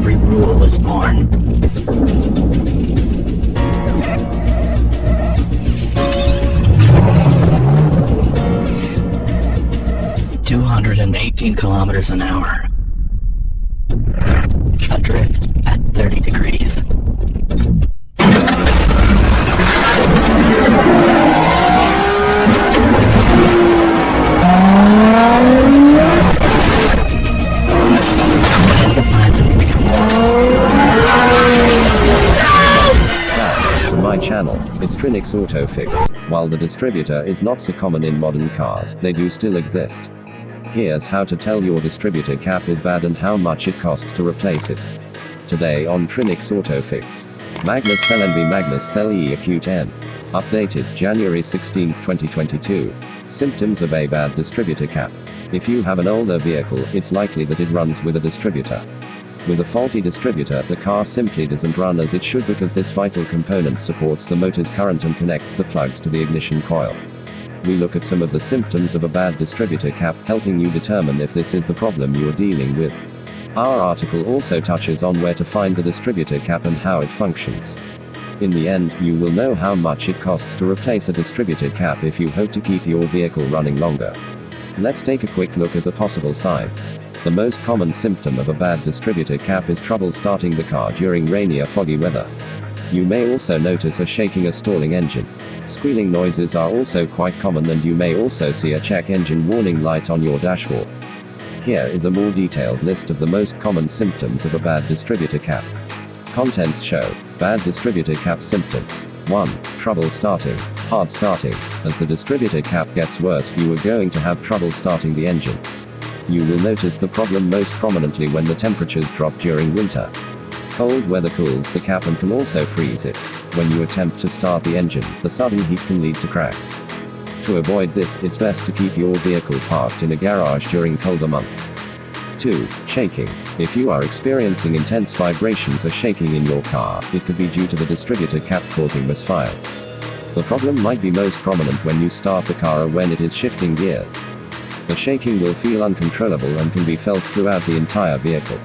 every rule is born. "218 kilometers an hour. Adrift at 30 degrees. To my channel, it's Trinix Autofix. While the distributor is not so common in modern cars, they do still exist. Here's how to tell your distributor cap is bad and how much it costs to replace it. Today on Trinix Autofix. Magnus Cell NV Magnus Cell E Acute N. Updated January 16, 2022. Symptoms of a bad distributor cap. If you have an older vehicle, it's likely that it runs with a distributor. With a faulty distributor, the car simply doesn't run as it should because this vital component supports the motor's current and connects the plugs to the ignition coil. We look at some of the symptoms of a bad distributor cap, helping you determine if this is the problem you are dealing with. Our article also touches on where to find the distributor cap and how it functions. In the end, you will know how much it costs to replace a distributor cap if you hope to keep your vehicle running longer. Let's take a quick look at the possible signs. The most common symptom of a bad distributor cap is trouble starting the car during rainy or foggy weather. You may also notice a shaking or stalling engine. Squealing noises are also quite common, and you may also see a check engine warning light on your dashboard. Here is a more detailed list of the most common symptoms of a bad distributor cap. Contents show bad distributor cap symptoms. 1. Trouble starting. Hard starting. As the distributor cap gets worse, you are going to have trouble starting the engine. You will notice the problem most prominently when the temperatures drop during winter. Cold weather cools the cap and can also freeze it. When you attempt to start the engine, the sudden heat can lead to cracks. To avoid this, it's best to keep your vehicle parked in a garage during colder months. 2. Shaking. If you are experiencing intense vibrations or shaking in your car, it could be due to the distributor cap causing misfires. The problem might be most prominent when you start the car or when it is shifting gears. The shaking will feel uncontrollable and can be felt throughout the entire vehicle.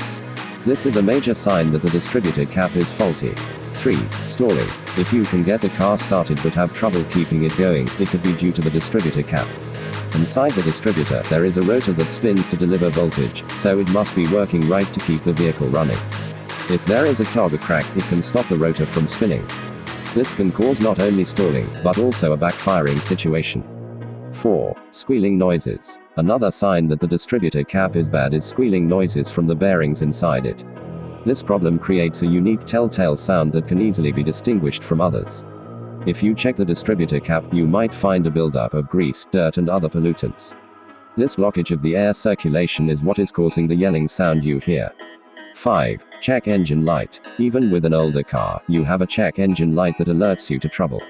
This is a major sign that the distributor cap is faulty. 3. Stalling. If you can get the car started but have trouble keeping it going, it could be due to the distributor cap. Inside the distributor, there is a rotor that spins to deliver voltage, so it must be working right to keep the vehicle running. If there is a clog or crack, it can stop the rotor from spinning. This can cause not only stalling, but also a backfiring situation. 4. Squealing noises. Another sign that the distributor cap is bad is squealing noises from the bearings inside it. This problem creates a unique telltale sound that can easily be distinguished from others. If you check the distributor cap, you might find a buildup of grease, dirt and other pollutants. This blockage of the air circulation is what is causing the yelling sound you hear. 5. Check engine light. Even with an older car, you have a check engine light that alerts you to trouble.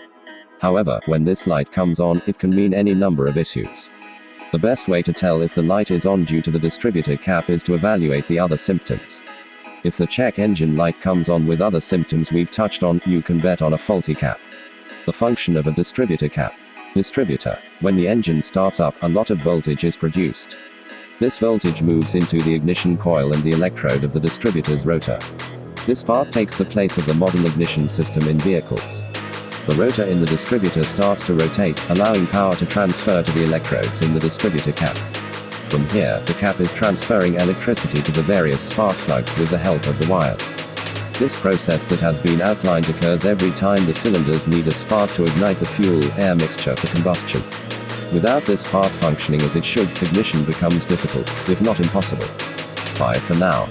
However, when this light comes on, it can mean any number of issues. The best way to tell if the light is on due to the distributor cap is to evaluate the other symptoms. If the check engine light comes on with other symptoms we've touched on, you can bet on a faulty cap. The function of a distributor cap. Distributor. When the engine starts up, a lot of voltage is produced. This voltage moves into the ignition coil and the electrode of the distributor's rotor. This part takes the place of the modern ignition system in vehicles. The rotor in the distributor starts to rotate, allowing power to transfer to the electrodes in the distributor cap. From here, the cap is transferring electricity to the various spark plugs with the help of the wires. This process that has been outlined occurs every time the cylinders need a spark to ignite the fuel-air mixture for combustion. Without this part functioning as it should, ignition becomes difficult, if not impossible. Bye for now.